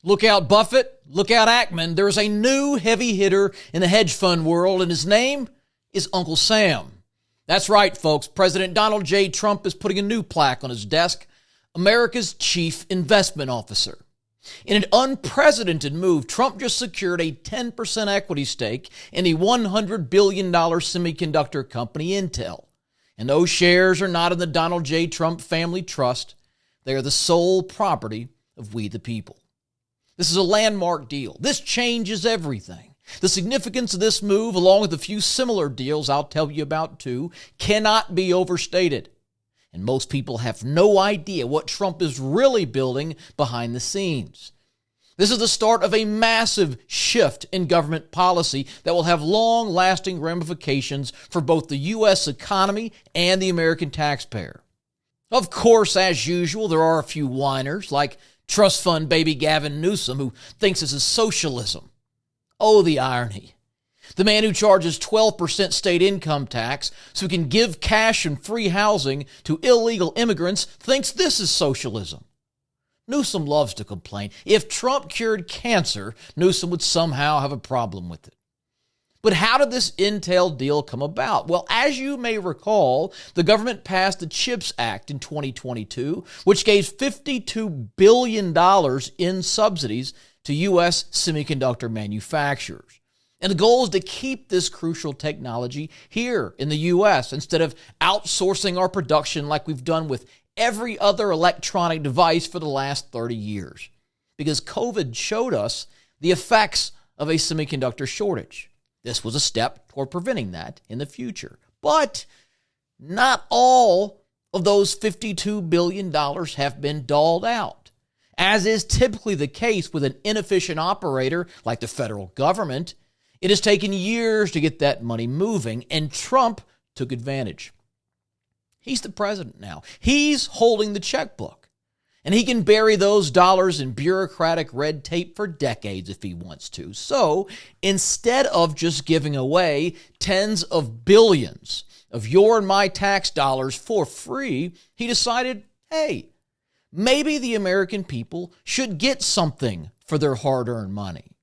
Look out, Buffett. Look out, Ackman. There's a new heavy hitter in the hedge fund world, and his name is Uncle Sam. That's right, folks. President Donald J. Trump is putting a new plaque on his desk, America's Chief Investment Officer. In an unprecedented move, Trump just secured a 10% equity stake in the $100 billion semiconductor company Intel. And those shares are not in the Donald J. Trump Family Trust. They are the sole property of we the people. This is a landmark deal. This changes everything. The significance of this move, along with a few similar deals I'll tell you about too, cannot be overstated. And most people have no idea what Trump is really building behind the scenes. This is the start of a massive shift in government policy that will have long-lasting ramifications for both the U.S. economy and the American taxpayer. Of course, as usual, there are a few whiners, like trust fund baby Gavin Newsom, who thinks this is socialism. Oh, the irony. The man who charges 12% state income tax so he can give cash and free housing to illegal immigrants thinks this is socialism. Newsom loves to complain. If Trump cured cancer, Newsom would somehow have a problem with it. But how did this Intel deal come about? Well, as you may recall, the government passed the CHIPS Act in 2022, which gave $52 billion in subsidies to U.S. semiconductor manufacturers. And the goal is to keep this crucial technology here in the U.S. instead of outsourcing our production like we've done with every other electronic device for the last 30 years. Because COVID showed us the effects of a semiconductor shortage. This was a step toward preventing that in the future. But not all of those $52 billion have been doled out. As is typically the case with an inefficient operator like the federal government, it has taken years to get that money moving, and Trump took advantage. He's the president now. He's holding the checkbook, and he can bury those dollars in bureaucratic red tape for decades if he wants to. So instead of just giving away tens of billions of your and my tax dollars for free, he decided, hey, maybe the American people should get something for their hard-earned money.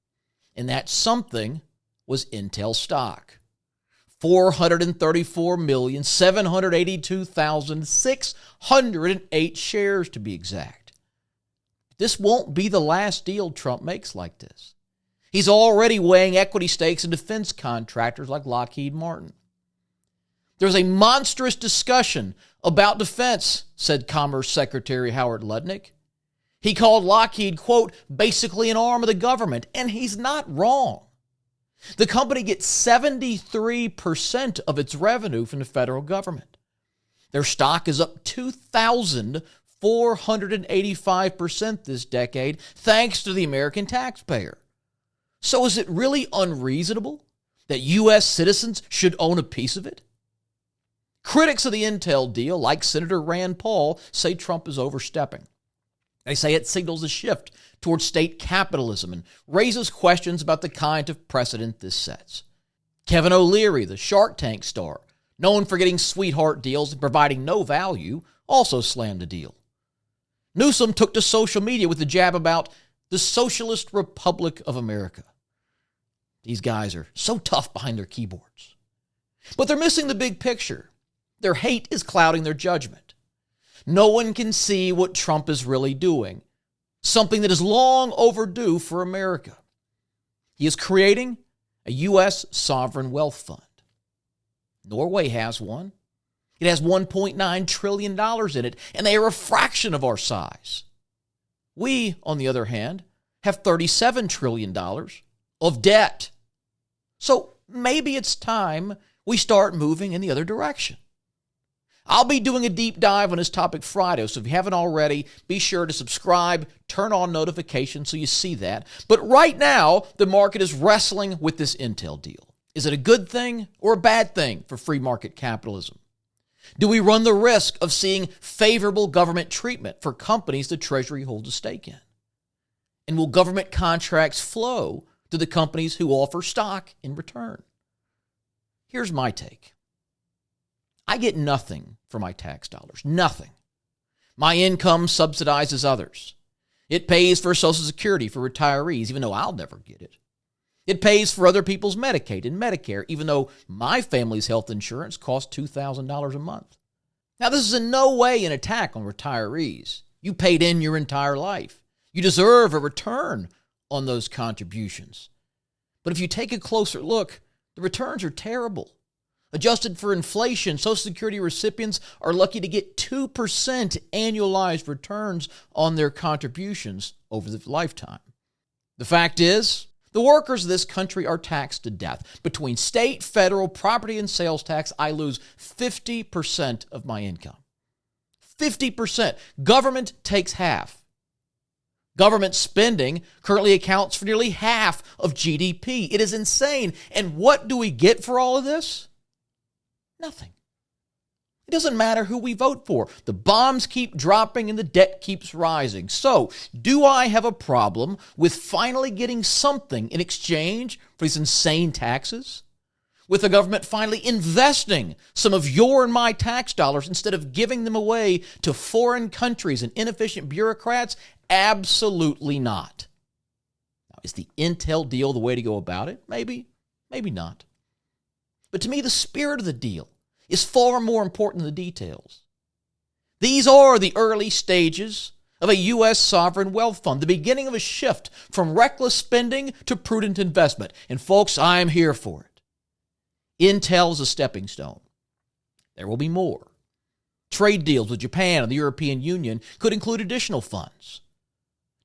And that something was Intel stock. 434,782,608 shares to be exact. This won't be the last deal Trump makes like this. He's already weighing equity stakes in defense contractors like Lockheed Martin. There's a monstrous discussion about defense, said Commerce Secretary Howard Lutnick. He called Lockheed, quote, basically an arm of the government, and he's not wrong. The company gets 73% of its revenue from the federal government. Their stock is up 2,485% this decade, thanks to the American taxpayer. So is it really unreasonable that U.S. citizens should own a piece of it? Critics of the Intel deal, like Senator Rand Paul, say Trump is overstepping. They say it signals a shift towards state capitalism and raises questions about the kind of precedent this sets. Kevin O'Leary, the Shark Tank star, known for getting sweetheart deals and providing no value, also slammed the deal. Newsom took to social media with the jab about the Socialist Republic of America. These guys are so tough behind their keyboards. But they're missing the big picture. Their hate is clouding their judgment. No one can see what Trump is really doing, something that is long overdue for America. He is creating a U.S. sovereign wealth fund. Norway has one. It has $1.9 trillion in it, and they are a fraction of our size. We, on the other hand, have $37 trillion of debt. So maybe it's time we start moving in the other direction. I'll be doing a deep dive on this topic Friday, so if you haven't already, be sure to subscribe, turn on notifications so you see that. But right now, the market is wrestling with this Intel deal. Is it a good thing or a bad thing for free market capitalism? Do we run the risk of seeing favorable government treatment for companies the Treasury holds a stake in? And will government contracts flow to the companies who offer stock in return? Here's my take. I get nothing for my tax dollars. Nothing. My income subsidizes others. It pays for Social Security for retirees, even though I'll never get it. It pays for other people's Medicaid and Medicare, even though my family's health insurance costs $2,000 a month. Now, this is in no way an attack on retirees. You paid in your entire life. You deserve a return on those contributions. But if you take a closer look, the returns are terrible. Adjusted for inflation, Social Security recipients are lucky to get 2% annualized returns on their contributions over the lifetime. The fact is, the workers of this country are taxed to death. Between state, federal, property, and sales tax, I lose 50% of my income. 50%. Government takes half. Government spending currently accounts for nearly half of GDP. It is insane. And what do we get for all of this? Nothing. It doesn't matter who we vote for. The bombs keep dropping and the debt keeps rising. So, do I have a problem with finally getting something in exchange for these insane taxes? With the government finally investing some of your and my tax dollars instead of giving them away to foreign countries and inefficient bureaucrats? Absolutely not. Now, is the Intel deal the way to go about it? Maybe, maybe not. But to me, the spirit of the deal is far more important than the details. These are the early stages of a U.S. sovereign wealth fund, the beginning of a shift from reckless spending to prudent investment. And folks, I'm here for it. Intel is a stepping stone. There will be more. Trade deals with Japan and the European Union could include additional funds.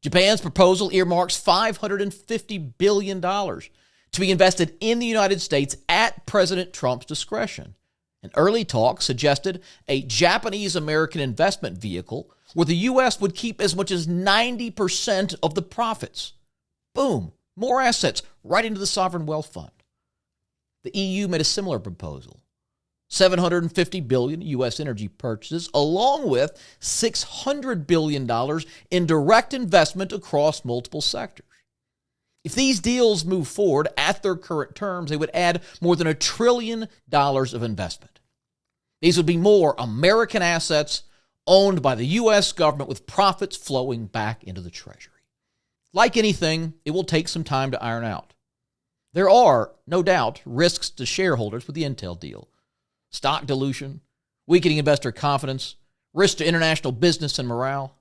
Japan's proposal earmarks $550 billion to be invested in the United States at President Trump's discretion. An early talk suggested a Japanese-American investment vehicle where the U.S. would keep as much as 90% of the profits. Boom, more assets right into the sovereign wealth fund. The EU made a similar proposal. $750 billion U.S. energy purchases, along with $600 billion in direct investment across multiple sectors. If these deals move forward at their current terms, they would add more than $1 trillion of investment. These would be more American assets owned by the U.S. government with profits flowing back into the Treasury. Like anything, it will take some time to iron out. There are, no doubt, risks to shareholders with the Intel deal. Stock dilution, weakening investor confidence, risk to international business and morale.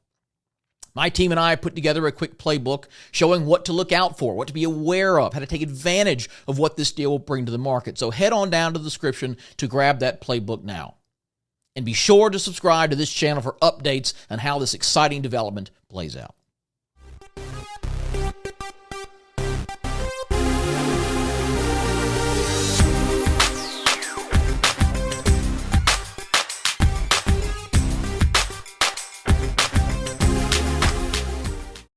My team and I put together a quick playbook showing what to look out for, what to be aware of, how to take advantage of what this deal will bring to the market. So head on down to the description to grab that playbook now. And be sure to subscribe to this channel for updates on how this exciting development plays out.